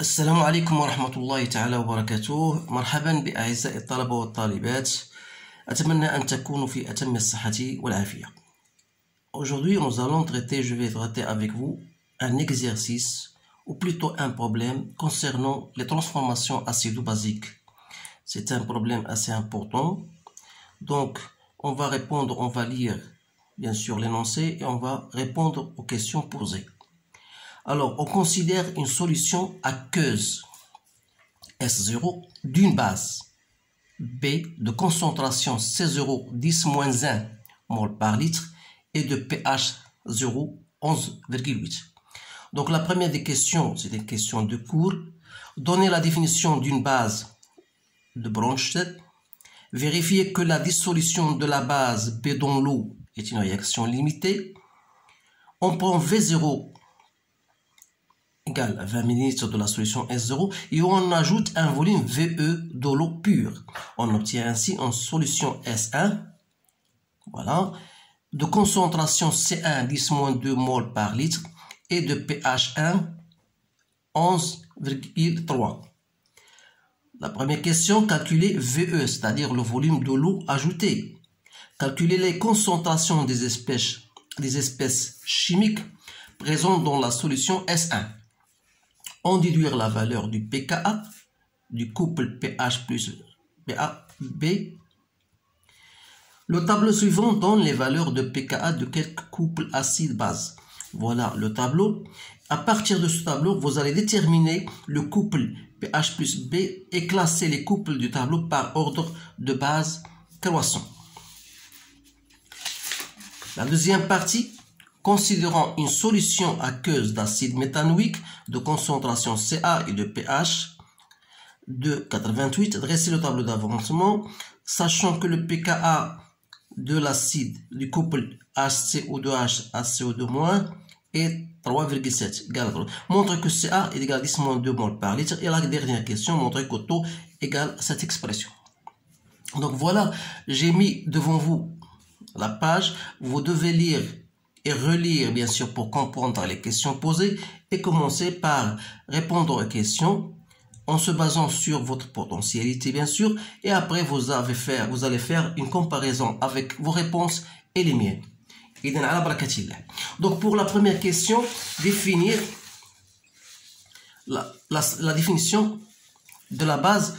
السلام عليكم ورحمة الله تعالى وبركاته. مرحبا بأعزائي الطلبة والطالبات، أتمنى أن تكونوا في أتم الصحة والعافية. Aujourd'hui, je vais traiter avec vous un exercice, ou plutôt un problème concernant les transformations acido-basiques. C'est un problème assez important. Donc, on va lire bien sûr l'énoncé et on va répondre aux questions posées. Alors, on considère une solution aqueuse S0 d'une base B de concentration C0 10-1 mol par litre et de pH 0 11,8. Donc, la première des questions, c'est une question de cours. Donnez la définition d'une base de Bronsted. Vérifiez que la dissolution de la base B dans l'eau est une réaction limitée. On prend V0 égale 20 ml de la solution S0 et on ajoute un volume VE de l'eau pure. On obtient ainsi une solution S1, voilà, de concentration C1 10-2 mol par litre et de pH 1 11,3. La première question, calculer VE, c'est-à-dire le volume de l'eau ajoutée. Calculer les concentrations des espèces chimiques présentes dans la solution S1. En déduire la valeur du pKa, du couple pH plus B. Le tableau suivant donne les valeurs de pKa de quelques couples acide-base. Voilà le tableau. À partir de ce tableau, vous allez déterminer le couple pH plus B et classer les couples du tableau par ordre de base croissant. La deuxième partie, considérant une solution aqueuse d'acide méthanoïque de concentration Ca et de pH de 88, dressez le tableau d'avancement, sachant que le pKa de l'acide du couple HCO2H à CO2- est 3,7. Montre que Ca est égal à 10-2 mol par litre. Et la dernière question montre que taux égale cette expression. Donc voilà, j'ai mis devant vous la page. Vous devez lire et relire bien sûr pour comprendre les questions posées et commencer par répondre aux questions en se basant sur votre potentialité bien sûr, et après vous allez faire une comparaison avec vos réponses et les miennes. Donc pour la première question, définir la définition de la base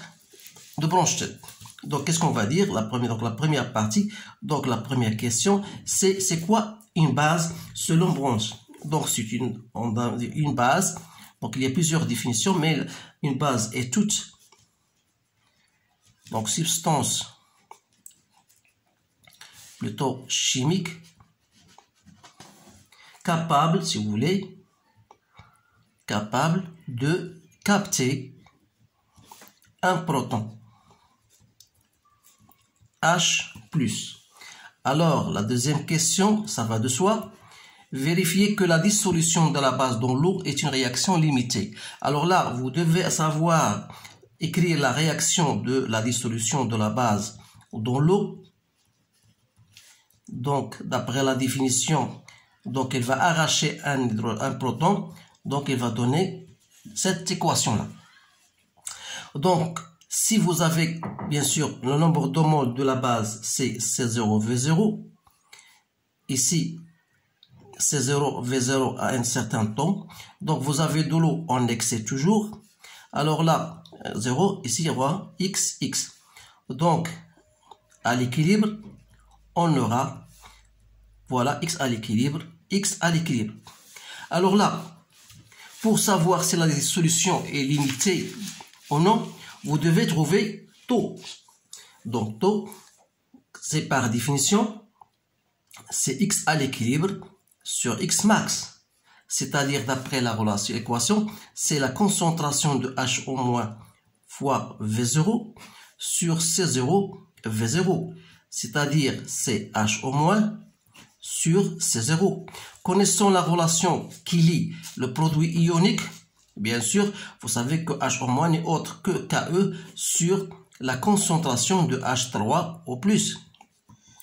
de Bronsted. Donc qu'est-ce qu'on va dire? La première partie, donc la première question, c'est quoi une base selon Bronsted? Donc c'est une base, donc il y a plusieurs définitions, mais une base est toute donc substance plutôt chimique capable, si vous voulez, capable de capter un proton H+. Alors, la deuxième question, ça va de soi. Vérifier que la dissolution de la base dans l'eau est une réaction limitée. Alors là, vous devez savoir écrire la réaction de la dissolution de la base dans l'eau. Donc, d'après la définition, donc elle va arracher un proton, donc elle va donner cette équation-là. Donc, si vous avez, bien sûr, le nombre de moles de la base, c'est C0, V0. Ici, C0, V0 à un certain temps. Donc, vous avez de l'eau en excès toujours. Alors là, 0, ici, il y aura X, X. Donc, à l'équilibre, on aura, voilà, X à l'équilibre, X à l'équilibre. Alors là, pour savoir si la solution est limitée ou non, vous devez trouver taux. Donc, taux, c'est par définition, c'est X à l'équilibre sur X max. C'est-à-dire, d'après la relation équation, c'est la concentration de HO- fois V0 sur C0, V0. C'est-à-dire, c'est HO- sur C0. Connaissant la relation qui lie le produit ionique, bien sûr, vous savez que HO- n'est autre que Ke sur la concentration de H3 au plus.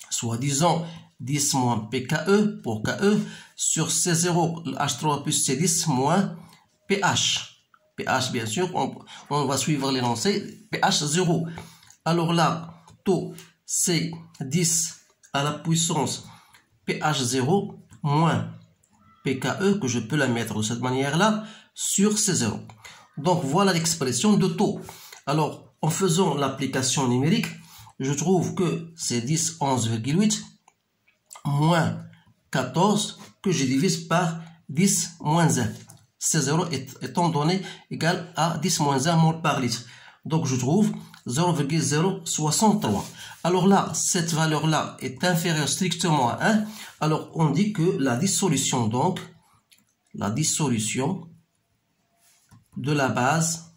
Soit disant 10 moins pKe pour Ke sur C0, H3 plus C10 moins pH. pH, bien sûr, on va suivre l'énoncé, pH 0. Alors là, taux, c'est 10 à la puissance pH 0 moins pKe, que je peux la mettre de cette manière-là, sur C0. Donc, voilà l'expression de taux. Alors, en faisant l'application numérique, je trouve que c'est 10, 11,8 moins 14 que je divise par 10 moins 1. C0 étant donné égal à 10 moins 1 mol par litre. Donc, je trouve 0,063. Alors là, cette valeur-là est inférieure strictement à 1. Alors, on dit que la dissolution, donc, la dissolution de la base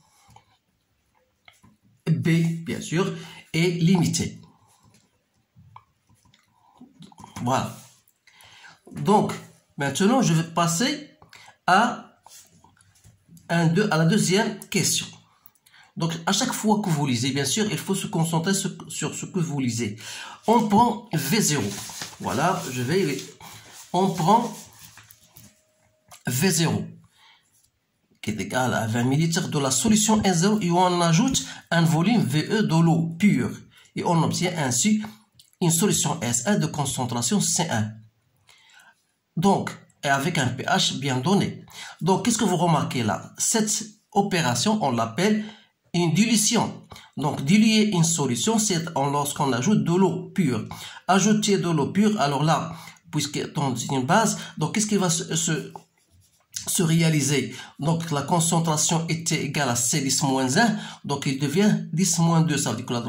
B, bien sûr, est limitée. Voilà. Donc, maintenant, je vais passer à la deuxième question. Donc, à chaque fois que vous lisez, bien sûr, il faut se concentrer sur ce que vous lisez. On prend V0. Voilà, on prend V0, qui est égal à 20 ml de la solution S0, et on ajoute un volume VE de l'eau pure. Et on obtient ainsi une solution S1 de concentration C1. Donc, avec un pH bien donné. Donc, qu'est-ce que vous remarquez là? Cette opération, on l'appelle une dilution. Donc, diluer une solution, c'est lorsqu'on ajoute de l'eau pure. Ajouter de l'eau pure, alors là, puisqu'on dit une base, donc qu'est-ce qui va se réaliser? Donc, la concentration était égale à C10-1, donc il devient 10-2, ça veut dire que la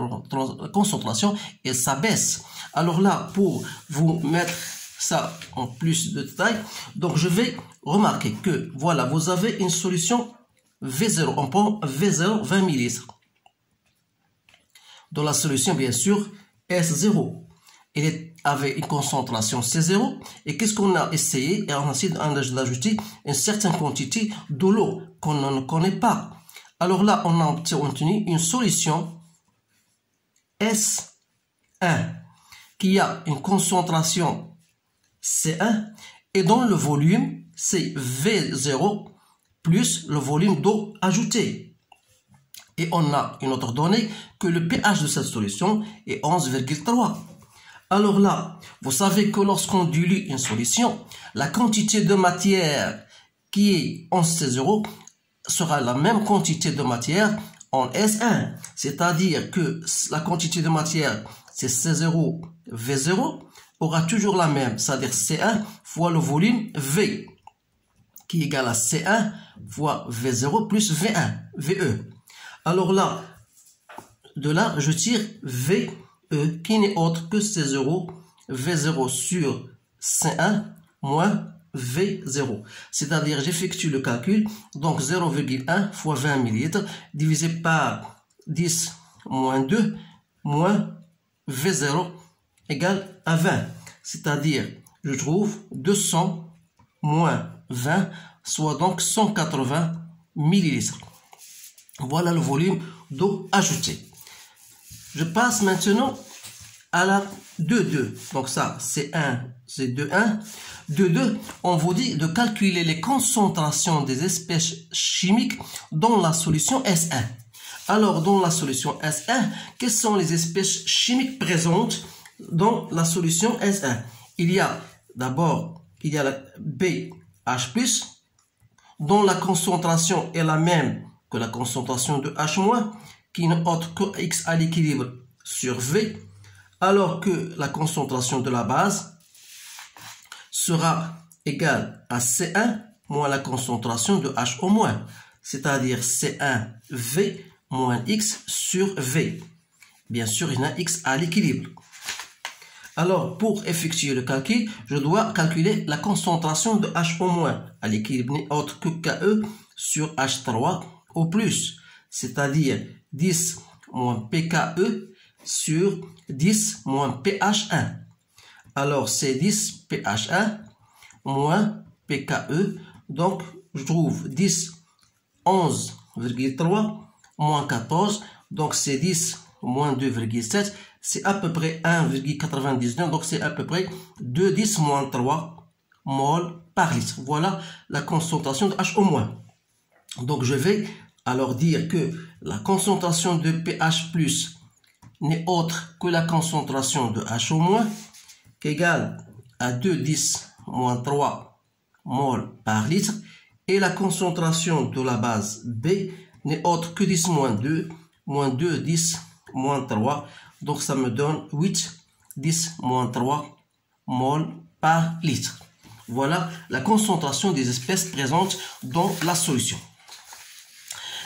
concentration, elle s'abaisse. Alors là, pour vous mettre ça en plus de détails, donc je vais remarquer que, voilà, vous avez une solution V0, on prend V0 20 ml. Dans la solution, bien sûr, S0. Il avait une concentration C0. Et qu'est-ce qu'on a essayé? Et on a essayé d'ajouter une certaine quantité de l'eau qu'on ne connaît pas. Alors là, on a obtenu une solution S1 qui a une concentration C1 et dont le volume, c'est V0 plus le volume d'eau ajouté. Et on a une autre donnée que le pH de cette solution est 11,3. Alors là, vous savez que lorsqu'on dilue une solution, la quantité de matière qui est en C0 sera la même quantité de matière en S1. C'est-à-dire que la quantité de matière, c'est C0, V0, aura toujours la même, c'est-à-dire C1 fois le volume V, qui est égal à C1 fois V0 plus V1, VE. Alors là, de là, je tire VE, qui n'est autre que C0, V0 sur C1 moins V0. C'est-à-dire, j'effectue le calcul, donc 0,1 fois 20 ml divisé par 10 moins 2 moins V0 égale à 20. C'est-à-dire, je trouve 200 moins 20, soit donc 180 ml. Voilà le volume d'eau ajoutée. Je passe maintenant à la 2,2. Donc ça, c'est 1, c'est 2,1. 2,2, on vous dit de calculer les concentrations des espèces chimiques dans la solution S1. Alors, dans la solution S1, quelles sont les espèces chimiques présentes dans la solution S1? Il y a d'abord, il y a la BH+, dont la concentration est la même que la concentration de H-, qui n'est autre que X à l'équilibre sur V, alors que la concentration de la base sera égale à C1 moins la concentration de H-, c'est-à-dire C1V moins X sur V. Bien sûr, il y a X à l'équilibre. Alors, pour effectuer le calcul, je dois calculer la concentration de H-, à l'équilibre n'est autre que KE sur H3 au plus, c'est-à-dire 10 moins PKE sur 10 moins PH1. Alors, c'est 10 PH1 moins PKE. Donc, je trouve 10, 11,3 moins 14. Donc, c'est 10 moins 2,7. C'est à peu près 1,99. Donc, c'est à peu près 2, 10 moins 3 mol par litre. Voilà la concentration de H au moins. Donc, je vais alors dire que la concentration de pH+, n'est autre que la concentration de HO- qui est égale à 2,10-3 mol par litre, et la concentration de la base B n'est autre que 10-2, moins 2, 10, moins 3, donc ça me donne 8, 10, moins 3 mol par litre. Voilà la concentration des espèces présentes dans la solution.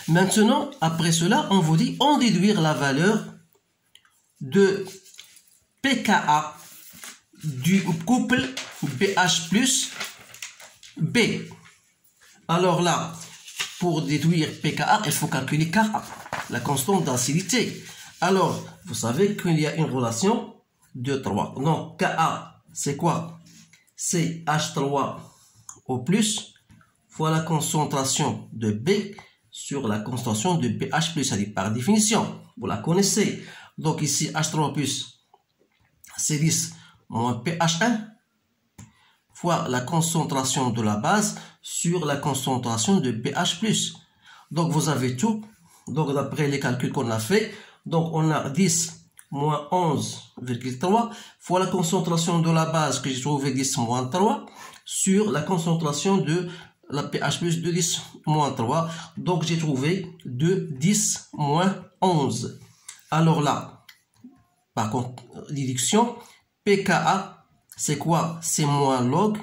Maintenant, après cela, on vous dit en déduire la valeur de pKa du couple BH plus B. Alors là, pour déduire pKa, il faut calculer Ka, la constante d'acidité. Alors, vous savez qu'il y a une relation 2-3. Donc, Ka, c'est quoi? C'est H3O+, fois la concentration de B sur la concentration de pH+, c'est-à-dire par définition, vous la connaissez. Donc ici, H3+, c'est 10 moins pH1, fois la concentration de la base sur la concentration de pH+. Donc vous avez tout. Donc d'après les calculs qu'on a fait, donc on a 10 moins 11,3 fois la concentration de la base que j'ai trouvé 10 moins 3 sur la concentration de la pH+ de 10 moins 3. Donc j'ai trouvé de 10 moins 11. Alors là, par contre, déduction, pKa, c'est quoi? C'est moins log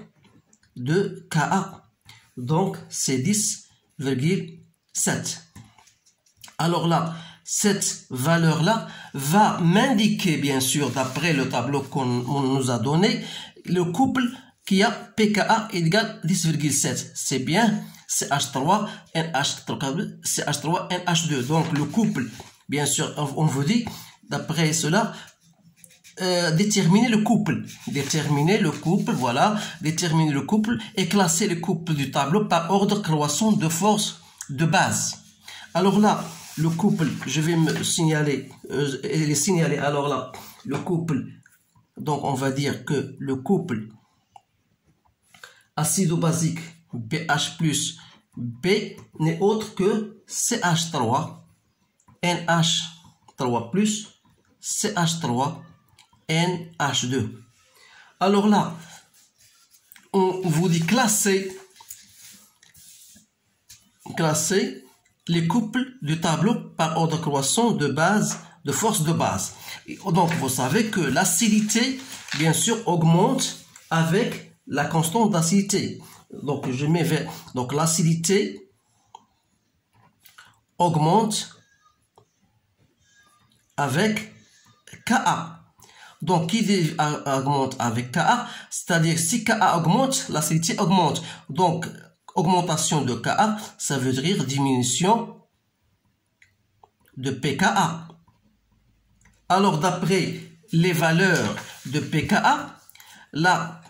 de Ka. Donc c'est 10,7. Alors là, cette valeur-là va m'indiquer, bien sûr, d'après le tableau qu'on nous a donné, le couple qui a pKa égale 10,7. C'est bien CH3, NH3, CH3, NH2. Donc le couple, bien sûr, on vous dit, d'après cela, déterminer le couple. Déterminer le couple, voilà. Déterminer le couple et classer le couple du tableau par ordre croissant de force de base. Alors là, le couple, je vais me signaler, les signaler. Alors là, le couple, donc on va dire que le couple acido-basique BH plus B n'est autre que CH3, NH3 plus CH3, NH2. Alors là, on vous dit classer les couples du tableau par ordre croissant de base, de force de base. Et donc, vous savez que l'acidité, bien sûr, augmente avec la constante d'acidité. Donc, je mets vers. Donc, l'acidité augmente avec Ka. Donc, qui dit augmente avec Ka, c'est-à-dire si Ka augmente, l'acidité augmente. Donc, augmentation de Ka, ça veut dire diminution de pKa. Alors, d'après les valeurs de pKa, la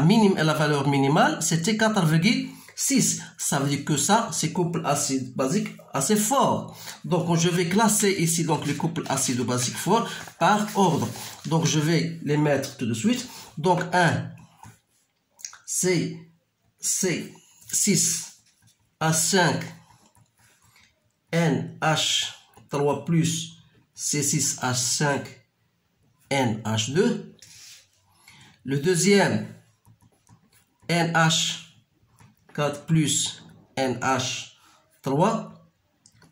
minime et la valeur minimale, c'était 4,6. Ça veut dire que ça, c'est couple acide basique assez fort. Donc, je vais classer ici donc les couples acide basique fort par ordre. Donc, je vais les mettre tout de suite. Donc, 1, c'est 6 H5 NH3 plus C6 H5 NH2. Le deuxième NH4 plus NH3.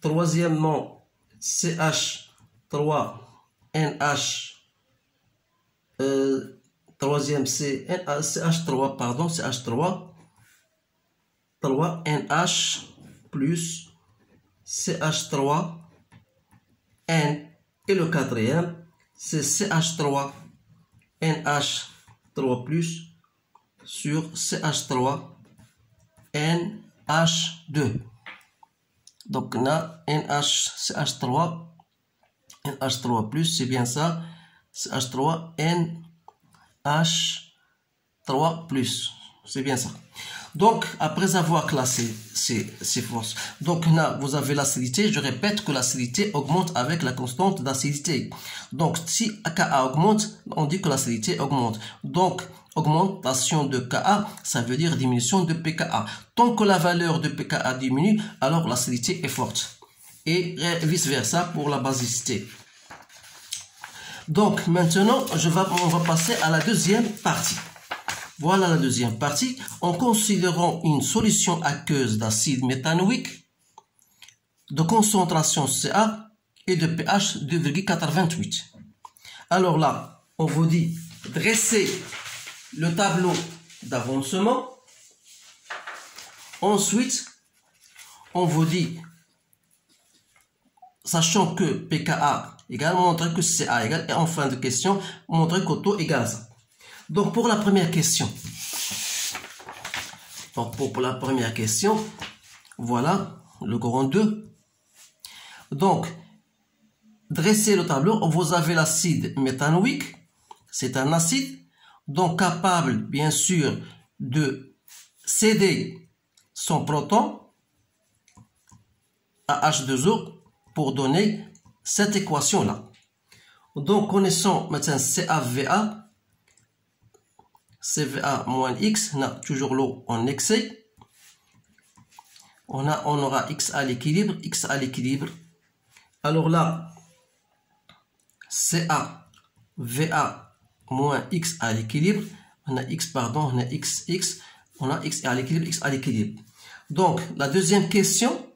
Troisièmement CH3 NH. Troisième c'est CH3, pardon, CH3. 3 NH plus CH3 N. Et le quatrième, c'est CH3 NH3 plus sur CH3 NH2. Donc on a NH, CH3 plus, c'est bien ça, CH3 NH3 plus, c'est bien ça. Donc, après avoir classé ces forces, donc là, vous avez l'acidité. Je répète que l'acidité augmente avec la constante d'acidité. Donc, si Ka augmente, on dit que l'acidité augmente. Donc, augmentation de Ka, ça veut dire diminution de pKa. Tant que la valeur de pKa diminue, alors l'acidité est forte. Et vice-versa pour la basicité. Donc maintenant, on va passer à la deuxième partie. Voilà la deuxième partie. En considérant une solution aqueuse d'acide méthanoïque de concentration Ca et de pH 2,88. Alors là, on vous dit dresser le tableau d'avancement. Ensuite, on vous dit, sachant que pKa égale, montrer que Ca égale, et en fin de question, montrer que taux égale ça. Donc pour la première question, voilà le grand 2. Donc, dressez le tableau, vous avez l'acide méthanoïque, c'est un acide, donc capable bien sûr de céder son proton à H2O pour donner cette équation-là. Donc, connaissons maintenant CaVa, CVA moins X, on a toujours l'eau en excès. On aura X à l'équilibre, X à l'équilibre. Alors là, CaVa moins X à l'équilibre. On a X, pardon, on a X, X. On a X à l'équilibre, X à l'équilibre. Donc, la deuxième question.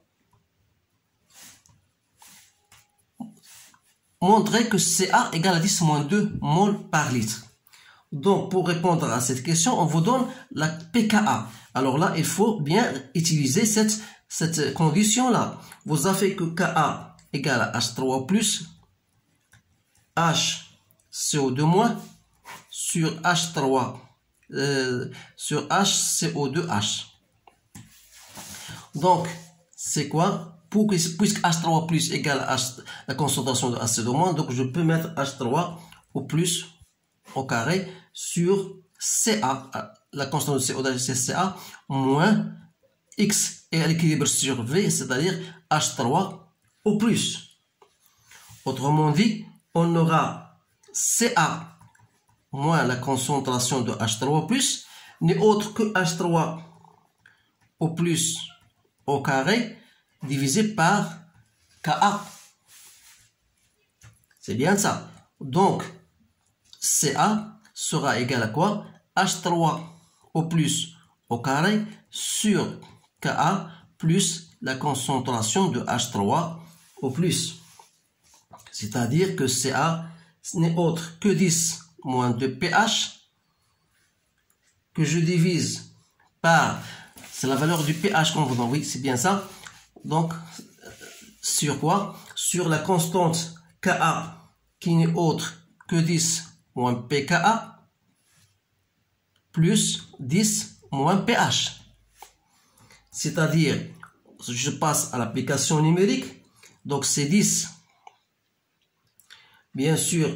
Montrer que Ca égale à 10 moins 2 mol par litre. Donc, pour répondre à cette question, on vous donne la pKa. Alors là, il faut bien utiliser cette condition-là. Vous avez que Ka égale à H3 plus HCO2- sur H3 sur HCO2H. Donc, c'est quoi? Puisque H3 plus égale à la concentration de HCO2-, donc je peux mettre H3 au plus au carré sur Ca, la constante de CO2 c'est Ca, moins X est à l'équilibre sur V, c'est-à-dire H3 au plus. Autrement dit, on aura Ca moins la concentration de H3 au plus, n'est autre que H3 au plus au carré, divisé par Ka. C'est bien ça. Donc, Ca sera égal à quoi? H3 au plus au carré sur Ka plus la concentration de H3 au plus. C'est-à-dire que Ca n'est autre que 10 moins 2 pH que je divise par, c'est la valeur du pH qu'on vous donne, oui, c'est bien ça. Donc, sur quoi? Sur la constante Ka qui n'est autre que 10 moins pKa plus 10 moins pH. C'est-à-dire, je passe à l'application numérique. Donc, c'est 10, bien sûr,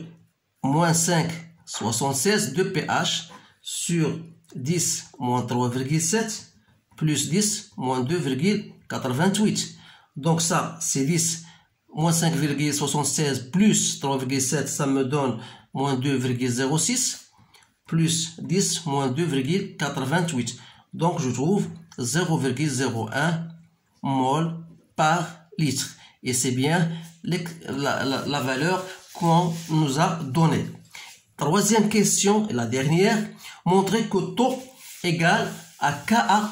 moins 5, 76 de pH sur 10 moins 3,7 plus 10 moins 2,88. Donc, ça, c'est 10 moins 5,76 plus 3,7, ça me donne moins 2,06 plus 10 moins 2,88. Donc, je trouve 0,01 mol par litre. Et c'est bien la valeur qu'on nous a donnée. Troisième question, et la dernière. Montrer que taux égale à Ka.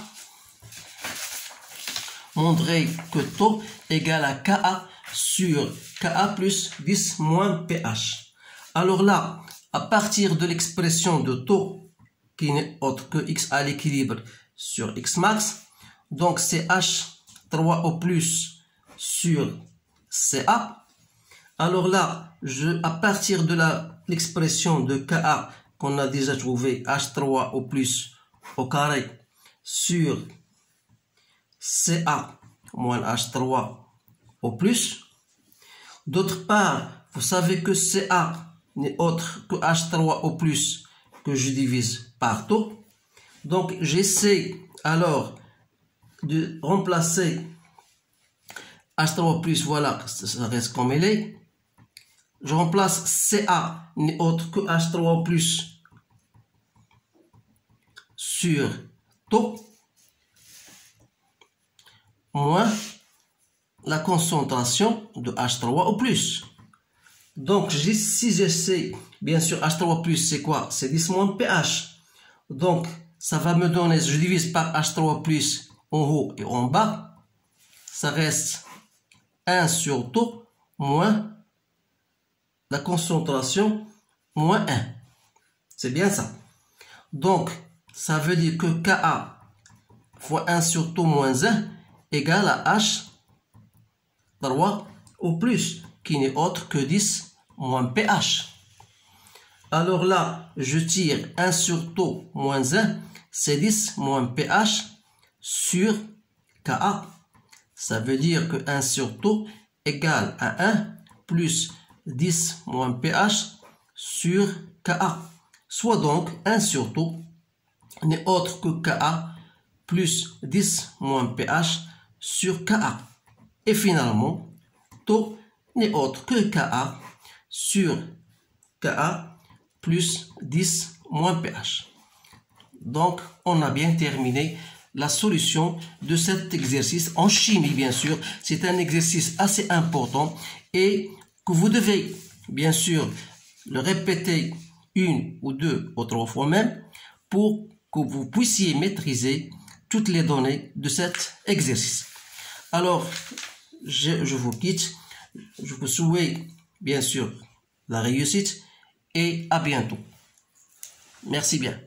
Montrer que taux égale à Ka sur Ka plus 10 moins pH. Alors là, à partir de l'expression de taux qui n'est autre que X à l'équilibre sur X max, donc c'est H3 au plus sur Ca. Alors là, à partir de l'expression de Ka qu'on a déjà trouvé, H3 au plus au carré sur Ca moins H3 au plus. D'autre part, vous savez que Ca n'est autre que H3 au plus que je divise par taux. Donc, j'essaie alors de remplacer H3 au plus, voilà, ça reste comme il est. Je remplace Ca n'est autre que H3 au plus sur taux moins la concentration de H3 au plus. Donc, si j'essaie, bien sûr, H3 plus, c'est quoi? C'est 10 moins pH. Donc, ça va me donner, je divise par H3 plus en haut et en bas. Ça reste 1 sur taux moins la concentration moins 1. C'est bien ça. Donc, ça veut dire que Ka fois 1 sur taux moins 1 égale à H3 au plus, qui n'est autre que 10 moins pH. Alors là, je tire 1 sur taux moins 1, c'est 10 moins pH sur Ka. Ça veut dire que 1 sur taux égale à 1 plus 10 moins pH sur Ka. Soit donc 1 sur taux n'est autre que Ka plus 10 moins pH sur Ka. Et finalement, taux n'est autre que Ka sur Ka plus 10 moins pH. Donc, on a bien terminé la solution de cet exercice en chimie, bien sûr. C'est un exercice assez important et que vous devez, bien sûr, le répéter 1 ou 2 ou 3 fois même pour que vous puissiez maîtriser toutes les données de cet exercice. Alors, je vous quitte. Je vous souhaite, bien sûr, la réussite et à bientôt. Merci bien.